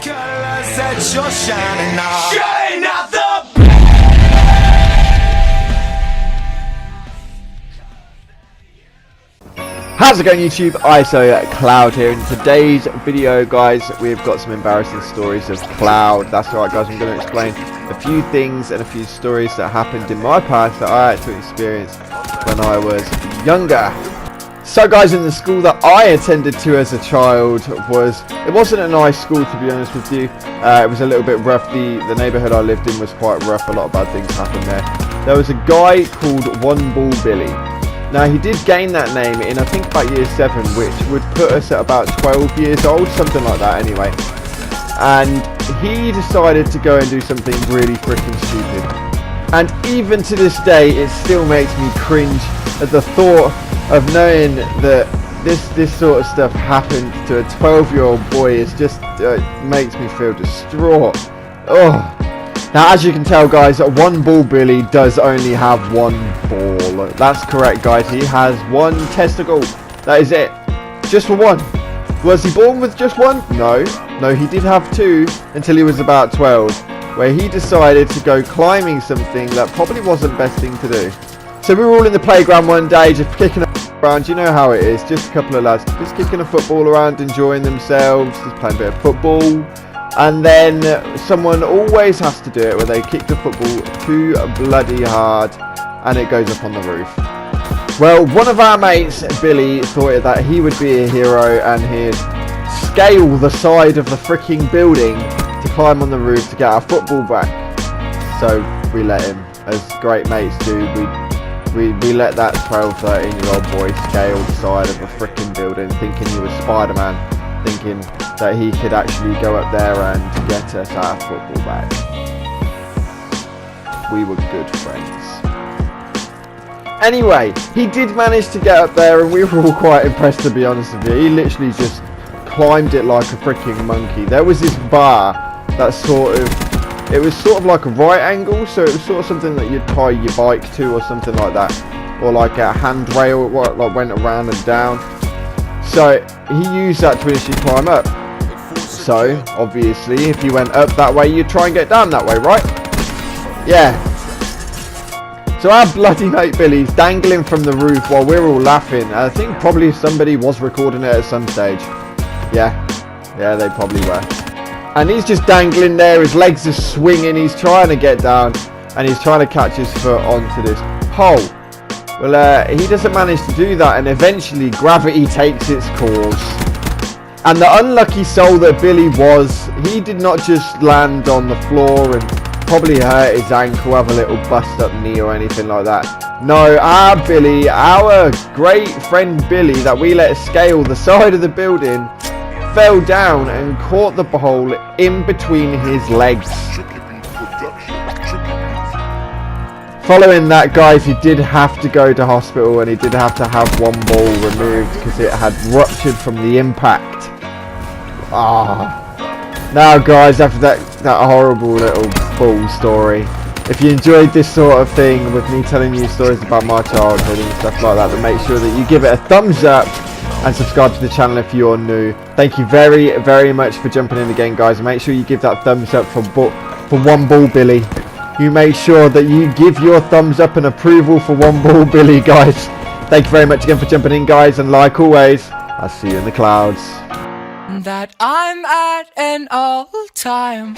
Colors that you're shining on. Shining out the How's it going, YouTube? ISO Cloud here. In today's video, guys, we've got some embarrassing stories of Cloud. That's right, guys, I'm going to explain a few things and a few stories that happened in my past that I had to experience when I was younger. So, guys, in the school that I attended to as a child, it wasn't a nice school, to be honest with you. It was a little bit rough. The neighbourhood I lived in was quite rough. A lot of bad things happened there. There was a guy called One Ball Billy. Now, he did gain that name in, I think, about year 7, which would put us at about 12 years old, something like that anyway. And he decided to go and do something really freaking stupid. And even to this day, it still makes me cringe at the thought of knowing that this sort of stuff happened to a 12-year-old boy. It's just makes me feel distraught. Oh. Now, as you can tell, guys, One Ball Billy does only have one ball. That's correct, guys. He has one testicle. That is it. Just for one. Was he born with just one? No, he did have two until he was about 12, where he decided to go climbing something that probably wasn't best thing to do. So we were all in the playground one day, just kicking around. You know how it is. Just a couple of lads just kicking a football around, enjoying themselves, just playing a bit of football. And then someone always has to do it where they kick the football too bloody hard and it goes up on the roof. Well, one of our mates, Billy, thought that he would be a hero and he'd scale the side of the freaking building to climb on the roof to get our football back. So we let him, as great mates do. We let that 12, 13-year-old boy scale the side of a freaking building, thinking he was Spider-Man, thinking that he could actually go up there and get us our football back. We were good friends. Anyway, he did manage to get up there and we were all quite impressed, to be honest with you. He literally just climbed it like a freaking monkey. There was this bar that it was sort of like a right angle, so it was sort of something that you'd tie your bike to or something like that. Or like a handrail, like went around and down. So he used that to initially climb up. So, obviously, if you went up that way, you'd try and get down that way, right? Yeah. So our bloody mate Billy's dangling from the roof while we're all laughing. I think probably somebody was recording it at some stage. Yeah, they probably were. And he's just dangling there, his legs are swinging, he's trying to get down, and he's trying to catch his foot onto this pole. Well, he doesn't manage to do that, and eventually gravity takes its course. And the unlucky soul that Billy was, he did not just land on the floor and probably hurt his ankle, have a little bust up knee or anything like that. No, our great friend Billy that we let scale the side of the building, fell down and caught the pole in between his legs. Following that, guys, he did have to go to hospital and he did have to have one ball removed because it had ruptured from the impact. Now, guys, after that horrible little ball story, if you enjoyed this sort of thing with me telling you stories about my childhood and stuff like that, then make sure that you give it a thumbs up and subscribe to the channel if you're new. Thank you very, very much for jumping in again, guys. Make sure you give that thumbs up for One Ball Billy. You make sure that you give your thumbs up and approval for One Ball Billy, guys. Thank you very much again for jumping in, guys, and like always, I'll see you in the clouds. That I'm at an all-time